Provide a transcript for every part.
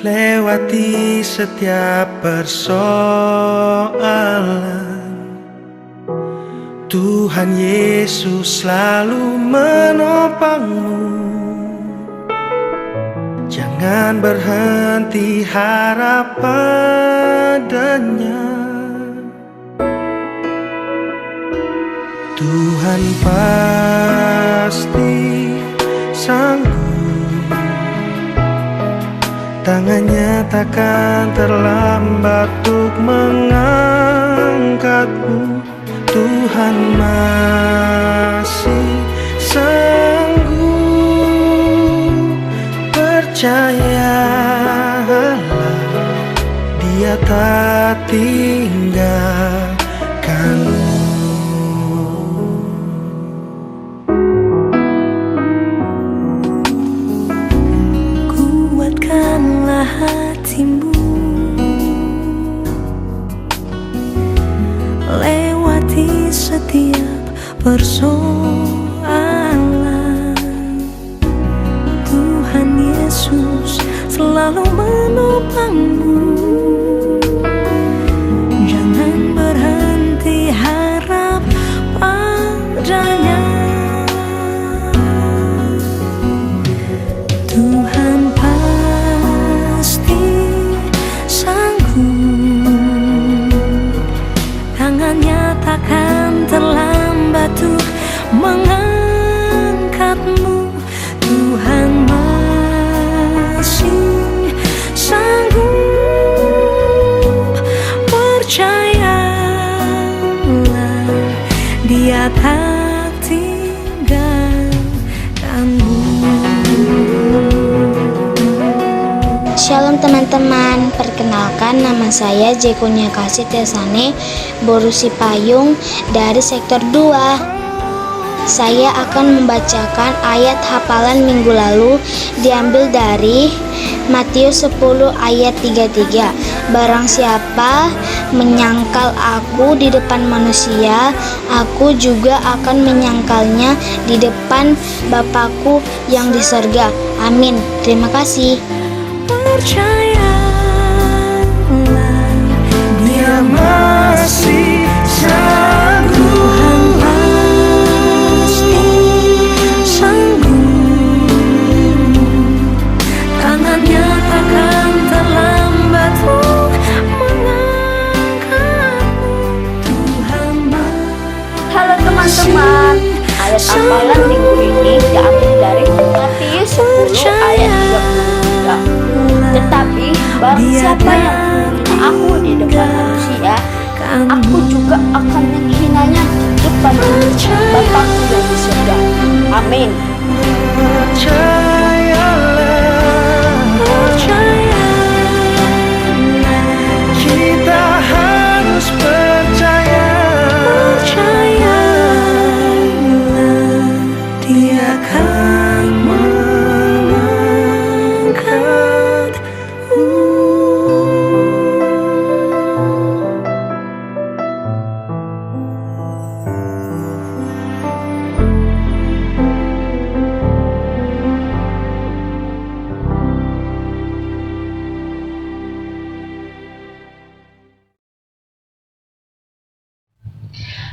lewati setiap persoalan. Tuhan Yesus selalu menopangmu. Jangan berhenti harap padanya. Tuhan pasti sanggup. Tangannya takkan terlambat untuk mengangkatmu. Tuhan masih sanggup. Percayalah, Dia tak tinggalkanmu. Kuatkanlah hatimu, lewati setiap persoalan. Tuhan Yesus selalu menopangmu. Jangan berhenti harap padanya. Tuhan pasti sanggup. Tangannya takkan terlambat untuk mengangkatmu. Tuhan masih sanggup. Percayalah, Dia tak tinggalkanmu. Shalom teman-teman, perkenalkan nama saya Jekunya Kasih Tesane Borusi Payung dari sektor 2. Saya akan membacakan ayat hafalan minggu lalu diambil dari Matius 10 ayat 33. Barang siapa menyangkal aku di depan manusia, aku juga akan menyangkalnya di depan Bapakku yang di surga. Amin. Terima kasih. Percayalah, Dia masih sanggup. Tuhan pasti sanggup. Tangannya takkan terlambat untuk mengangkatmu. Tuhan Halo teman-teman, ayat hafalan minggu ini diambil dari Matius 10 ayat 33. Tetapi barang siapa yang menghina aku di depan manusia, aku juga akan menghinanya di depan Bapakku yang di surga. Amin. Kita harus percaya. Dia akan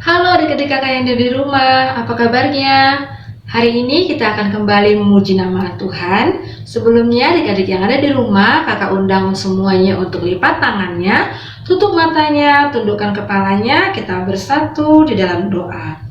Halo adik-adik kakak yang ada di rumah, apa kabarnya? Hari ini kita akan kembali memuji nama Tuhan. Sebelumnya adik-adik yang ada di rumah, kakak undang semuanya untuk lipat tangannya, tutup matanya, tundukkan kepalanya, kita bersatu di dalam doa.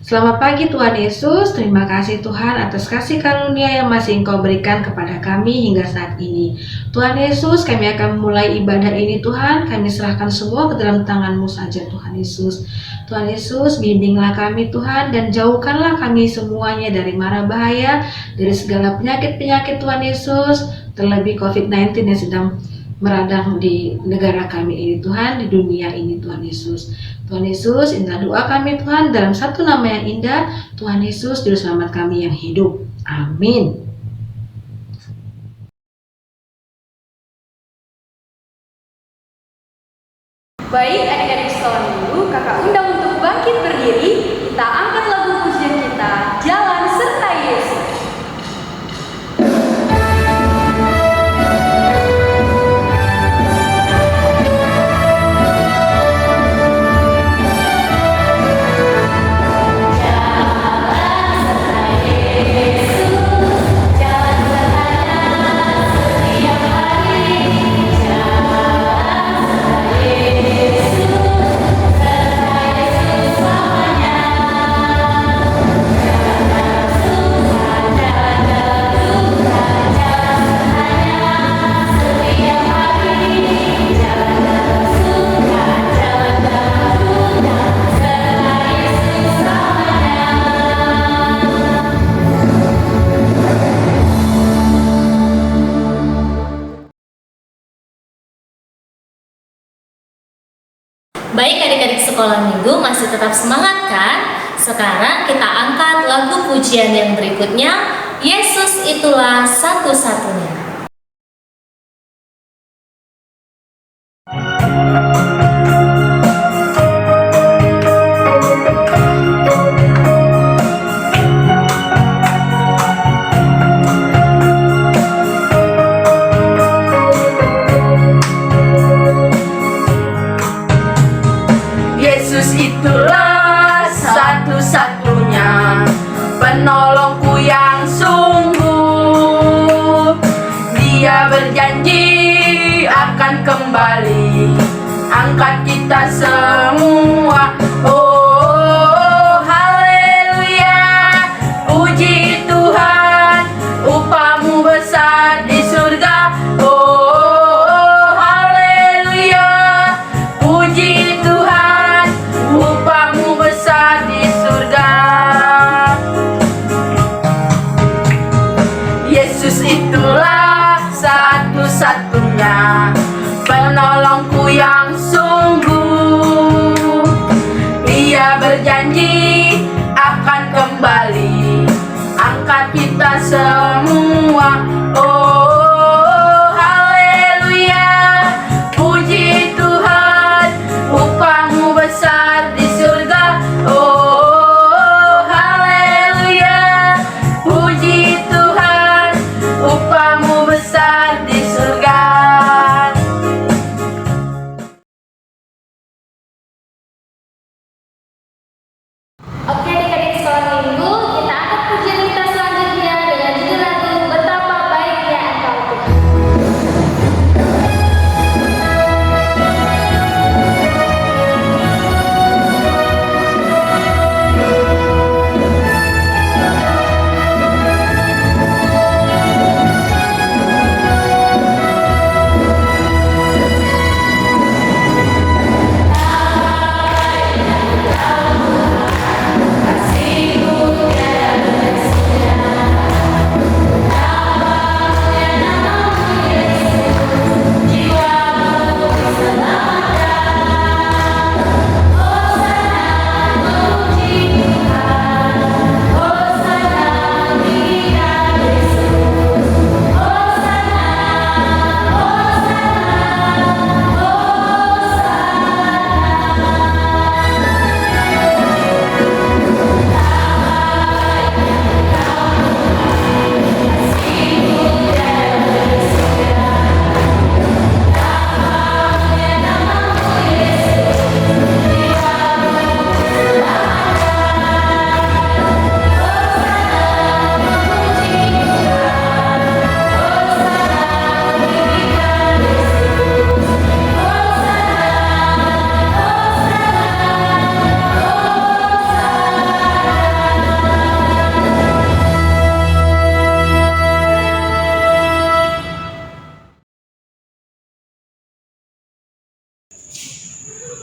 Selamat pagi Tuhan Yesus, terima kasih Tuhan atas kasih karunia yang masih Engkau berikan kepada kami hingga saat ini. Tuhan Yesus, kami akan memulai ibadah ini Tuhan, kami serahkan semua ke dalam tangan-Mu saja Tuhan Yesus. Tuhan Yesus, bimbinglah kami Tuhan dan jauhkanlah kami semuanya dari mara bahaya, dari segala penyakit-penyakit Tuhan Yesus, terlebih COVID-19 yang sedang meradang di negara kami ini Tuhan, di dunia ini Tuhan Yesus. Tuhan Yesus, inilah doa kami Tuhan dalam satu nama yang indah, Tuhan Yesus Juru Selamat kami yang hidup. Amin. Baik adik-adik sekolah minggu, kakak undang untuk bangkit berdiri. Kita angkat lagu pujian kita, Jalan Serta Yesus. Baik adik-adik sekolah minggu, masih tetap semangat kan? Sekarang kita angkat lagu pujian yang berikutnya, Yesus itulah satu-satunya. Yesus itulah satu-satunya penolongku yang sungguh. Dia berjanji akan kembali angkat kita semua. Oh, haleluya, puji Tuhan, upahmu besar di surga. Oh, haleluya, puji Tuhan, upahmu besar di surga. Yesus itulah satu-satunya penolongku yang sungguh. Dia berjanji akan kembali angkat kita semua. Oh, haleluya, puji Tuhan, upahmu besar di surga. Oh, haleluya, puji Tuhan, upahmu besar di surga. Oke adik-adik sekolah minggu, kita angkat pujian kita selanjutnya dengan judul lagu Betapa Baiknya Engkau Tuhan.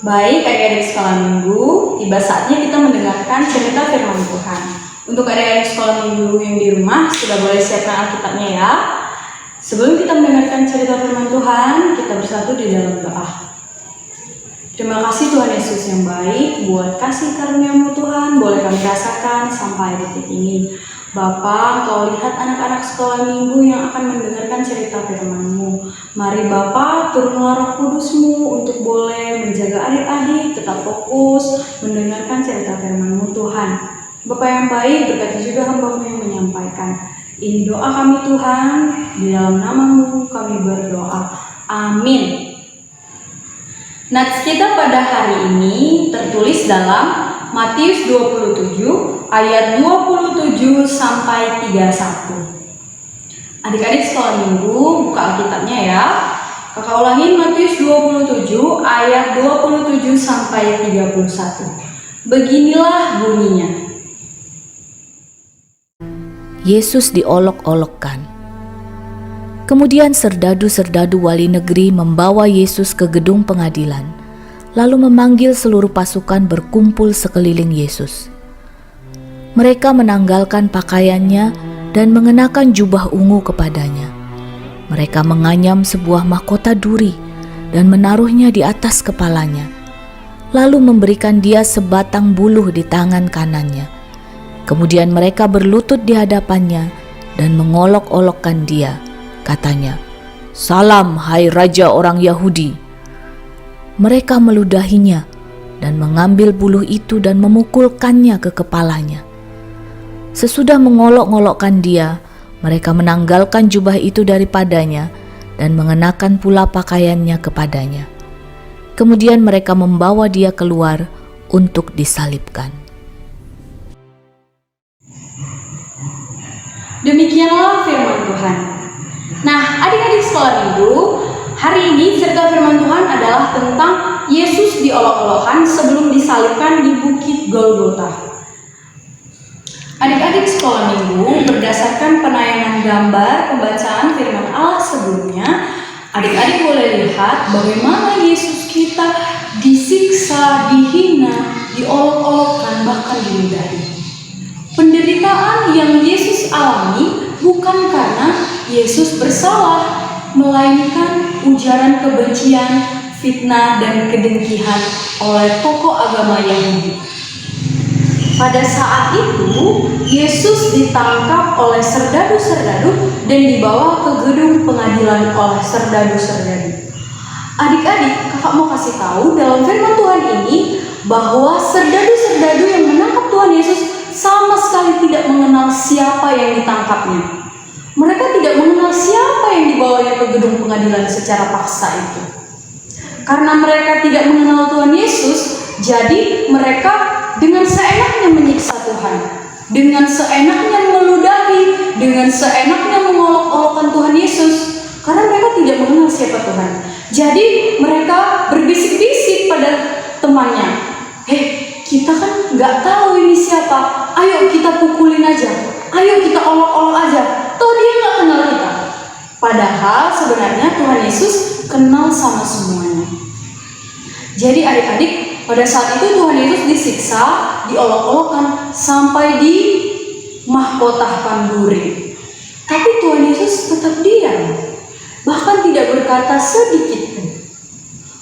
Baik adik-adik sekolah minggu, tiba saatnya kita mendengarkan cerita firman Tuhan. Untuk adik-adik sekolah minggu yang di rumah, sudah boleh siapkan Alkitabnya ya. Sebelum kita mendengarkan cerita firman Tuhan, kita bersatu di dalam doa. Terima kasih Tuhan Yesus yang baik, buat kasih karunia-Mu Tuhan, boleh kami rasakan sampai detik ini. Bapa, Engkau lihat anak-anak sekolah minggu yang akan mendengarkan cerita firman-Mu. Mari Bapa, turunlah Roh Kudus-Mu untuk boleh menjaga adik-adik tetap fokus mendengarkan cerita firman-Mu Tuhan. Bapa yang baik, berkati juga hamba-Mu yang menyampaikan. Ini doa kami Tuhan, di dalam nama-Mu kami berdoa. Amin. Nats kita pada hari ini tertulis dalam Matius 27 ayat 27 sampai 31. Adik-adik sekolah minggu, buka Alkitabnya ya. Kakak ulangin Matius 27 ayat 27 sampai 31. Beginilah bunyinya. Yesus diolok-olokkan. Kemudian serdadu-serdadu wali negeri membawa Yesus ke gedung pengadilan, lalu memanggil seluruh pasukan berkumpul sekeliling Yesus. Mereka menanggalkan pakaiannya dan mengenakan jubah ungu kepadanya. Mereka menganyam sebuah mahkota duri dan menaruhnya di atas kepalanya. lalu memberikan dia sebatang buluh di tangan kanannya. Kemudian mereka berlutut di hadapannya dan mengolok-olokkan dia. Katanya, "Salam, hai Raja orang Yahudi." Mereka meludahinya dan mengambil buluh itu dan memukulkannya ke kepalanya. Sesudah mengolok-olokkan dia, mereka menanggalkan jubah itu daripadanya dan mengenakan pula pakaiannya kepadanya. Kemudian mereka membawa dia keluar untuk disalibkan. Demikianlah firman Tuhan. Nah, adik-adik sekolah minggu, hari ini cerita firman Tuhan adalah tentang Yesus diolok-olokkan sebelum disalibkan di Bukit Golgota. Adik-adik sekolah minggu, berdasarkan penayangan gambar pembacaan firman Allah sebelumnya, adik-adik boleh lihat bagaimana Yesus kita disiksa, dihina, diolok-olokkan, bahkan diludahi. Penderitaan yang Yesus alami bukan karena Yesus bersalah, melainkan ujaran kebencian, fitnah, dan kedengkian oleh tokoh agama Yahudi. Pada saat itu, Yesus ditangkap oleh serdadu-serdadu dan dibawa ke gedung pengadilan oleh serdadu-serdadu. Adik-adik, kakak mau kasih tahu dalam firman Tuhan ini bahwa serdadu-serdadu yang menangkap Tuhan Yesus sama sekali tidak mengenal siapa yang ditangkapnya. Mereka tidak mengenal siapa yang dibawanya ke gedung pengadilan secara paksa itu. Karena mereka tidak mengenal Tuhan Yesus, jadi mereka dengan seenaknya menyiksa Tuhan, dengan seenaknya meludahi, dengan seenaknya mengolok-olokkan Tuhan Yesus, karena mereka tidak mengenal siapa Tuhan. Jadi mereka berbisik-bisik pada temannya, kita kan nggak tahu ini siapa, ayo kita pukulin aja, ayo kita olok-olok aja, toh dia nggak kenal kita. Padahal sebenarnya Tuhan Yesus kenal sama semuanya. Jadi adik-adik, pada saat itu Tuhan Yesus disiksa, diolok-olokkan sampai di mahkotahkan duri. Tapi Tuhan Yesus tetap diam, bahkan tidak berkata sedikit pun.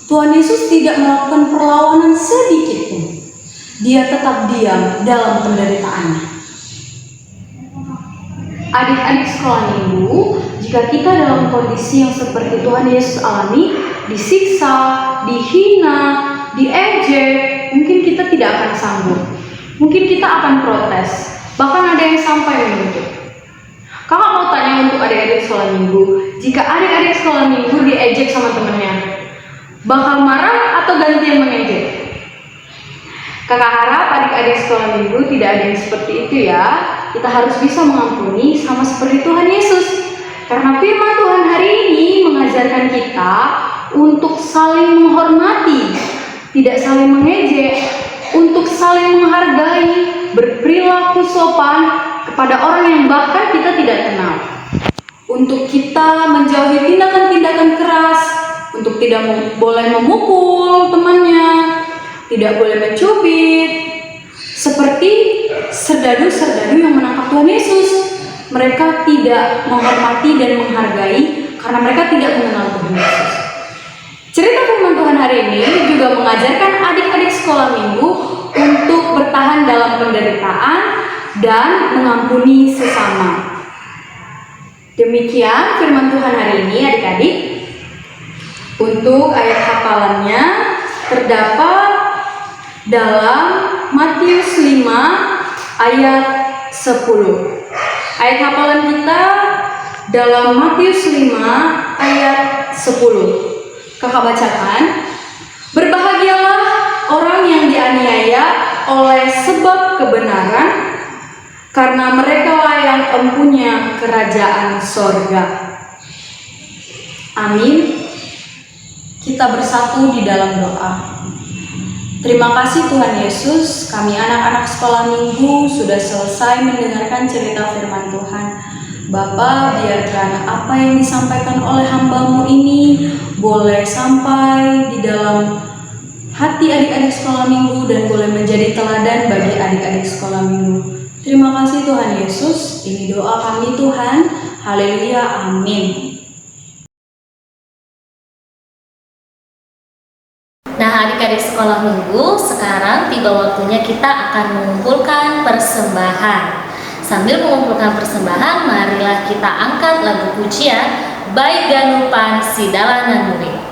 Tuhan Yesus tidak melakukan perlawanan sedikit pun. Dia tetap diam dalam penderitaannya. Adik-adik sekolah minggu, jika kita dalam kondisi yang seperti Tuhan Yesus alami, disiksa, dihina, diejek, mungkin kita tidak akan sanggup. Mungkin kita akan protes, bahkan ada yang sampai menuntut. Kakak mau tanya untuk adik-adik sekolah minggu, jika adik-adik sekolah minggu diejek sama temennya, bakal marah atau gantian mengejek? Kakak harap adik-adik sekolah minggu tidak ada yang seperti itu ya. Kita harus bisa mengampuni sama seperti Tuhan Yesus. Karena firman Tuhan hari ini mengajarkan kita untuk saling menghormati, tidak saling mengejek, untuk saling menghargai, berperilaku sopan kepada orang yang bahkan kita tidak kenal. Untuk kita menjauhi tindakan-tindakan keras, untuk tidak boleh memukul temannya, tidak boleh mencubit, seperti serdadu-serdadu yang menangkap Tuhan Yesus. Mereka tidak menghormati dan menghargai karena mereka tidak mengenal Tuhan Yesus. Cerita firman Tuhan hari ini juga mengajarkan adik-adik sekolah minggu untuk bertahan dalam penderitaan dan mengampuni sesama. Demikian firman Tuhan hari ini adik-adik. Untuk ayat hafalannya terdapat dalam Matius 5 ayat 10. Ayat hafalan kita dalam Matius 5 ayat 10. Kakak bacakan. Berbahagialah orang yang dianiaya oleh sebab kebenaran, karena merekalah yang empunya kerajaan sorga. Amin. Kita bersatu di dalam doa. Terima kasih Tuhan Yesus, kami anak-anak sekolah minggu sudah selesai mendengarkan cerita firman Tuhan. Bapa, biarkan apa yang disampaikan oleh hamba-Mu ini boleh sampai di dalam hati adik-adik sekolah minggu dan boleh menjadi teladan bagi adik-adik sekolah minggu. Terima kasih Tuhan Yesus, ini doa kami Tuhan. Haleluya, amin. Nah, adik-adik adik-adik sekolah minggu, sekarang tiba waktunya kita akan mengumpulkan persembahan. Sambil mengumpulkan persembahan, marilah kita angkat lagu pujian Baik Ganupan Si Dalanan Murid.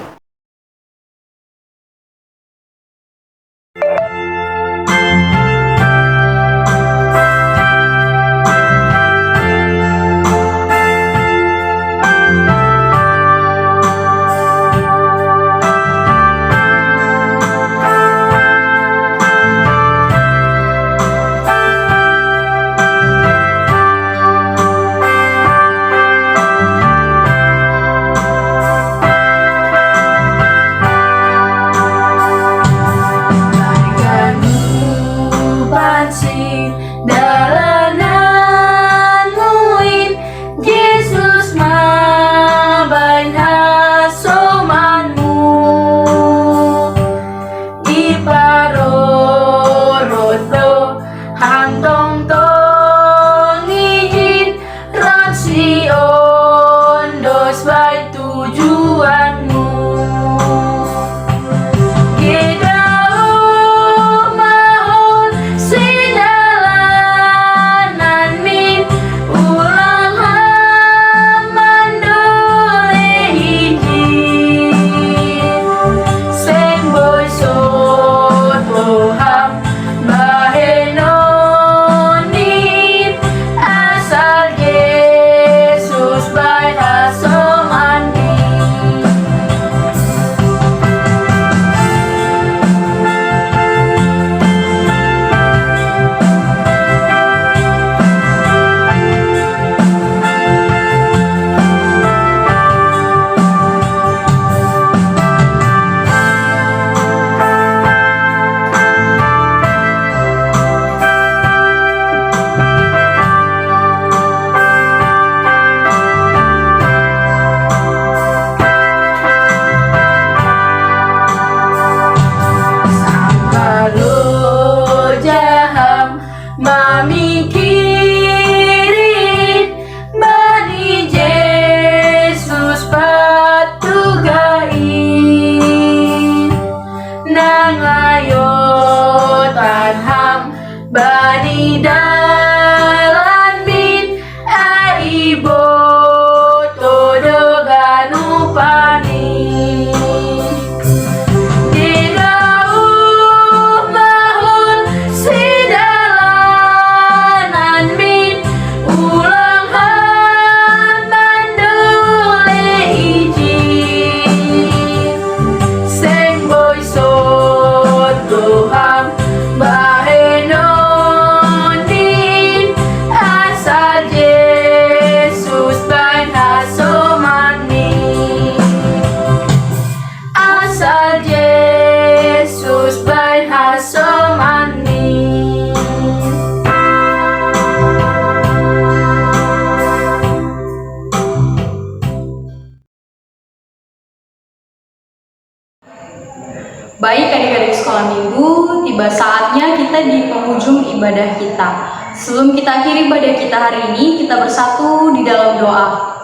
Baik adik-adik sekolah minggu, tiba saatnya kita di penghujung ibadah kita. Sebelum kita akhiri ibadah kita hari ini, kita bersatu di dalam doa.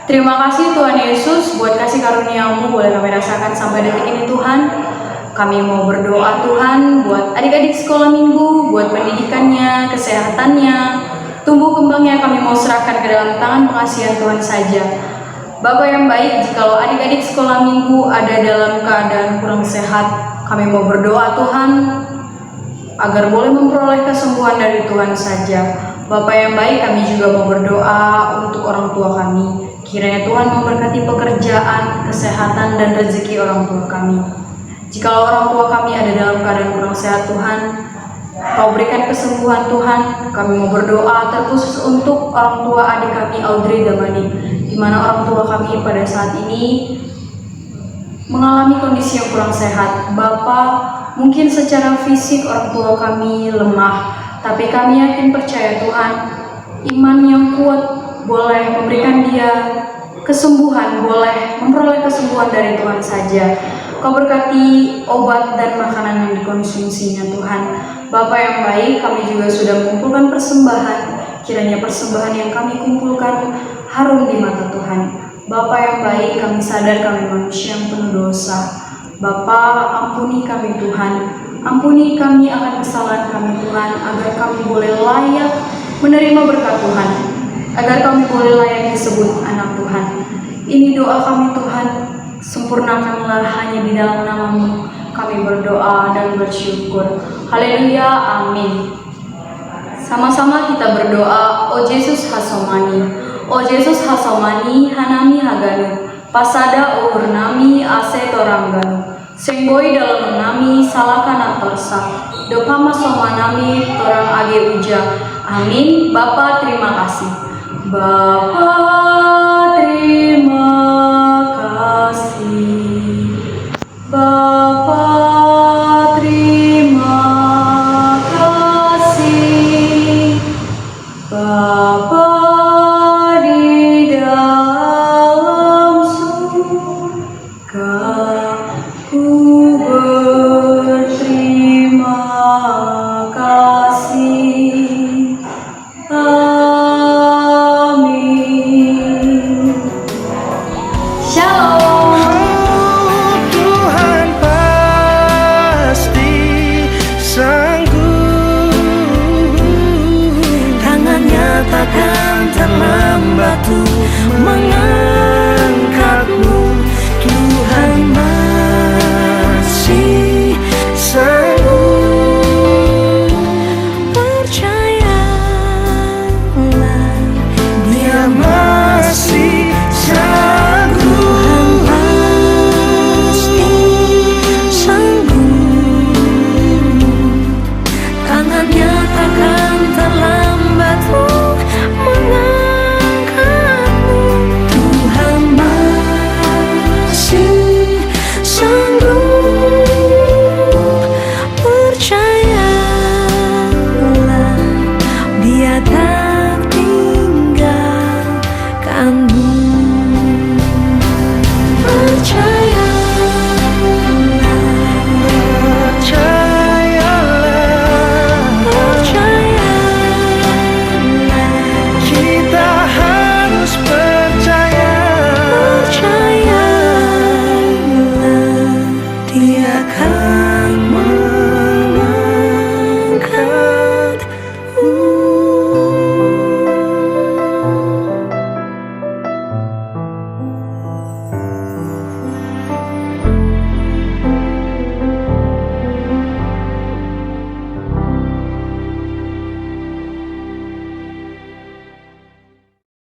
Terima kasih Tuhan Yesus buat kasih karunia-Mu boleh kami rasakan sampai detik ini Tuhan. Kami mau berdoa Tuhan buat adik-adik sekolah minggu, buat pendidikannya, kesehatannya, tumbuh kembangnya kami mau serahkan ke dalam tangan pengasihan Tuhan saja. Bapak yang baik, jikalau adik-adik sekolah minggu ada dalam keadaan kurang sehat, kami mau berdoa Tuhan agar boleh memperoleh kesembuhan dari Tuhan saja. Bapak yang baik, kami juga mau berdoa untuk orang tua kami. Kiranya Tuhan memberkati pekerjaan, kesehatan, dan rezeki orang tua kami. Jikalau orang tua kami ada dalam keadaan kurang sehat Tuhan, Kau berikan kesembuhan Tuhan. Kami mau berdoa terkhusus untuk orang tua adik kami Audrey Damani, di mana orang tua kami pada saat ini mengalami kondisi yang kurang sehat. Bapa, mungkin secara fisik orang tua kami lemah, tapi kami yakin percaya Tuhan, iman yang kuat boleh memberikan dia kesembuhan, boleh memperoleh kesembuhan dari Tuhan saja. Kau berkati obat dan makanan yang dikonsumsinya Tuhan. Bapa yang baik, kami juga sudah mengumpulkan persembahan. Kiranya persembahan yang kami kumpulkan harum di mata Tuhan. Bapa yang baik, kami sadar kami manusia yang penuh dosa. Bapa, ampuni kami Tuhan. Ampuni kami akan kesalahan kami Tuhan, agar kami boleh layak menerima berkat Tuhan, agar kami boleh layak disebut anak Tuhan. Ini doa kami Tuhan, sempurnakanlah hanya di dalam nama-Mu. Kami berdoa dan bersyukur. Haleluya, amin. Sama-sama kita berdoa. O Yesus hasomani, O Yesus hasomani, hanami haganu, pasada o hurnami ase torangganu, senggoi dalam menami salakana torsa, dopama somanami torang age uja. Amin. Bapa terima kasih. Bapa terima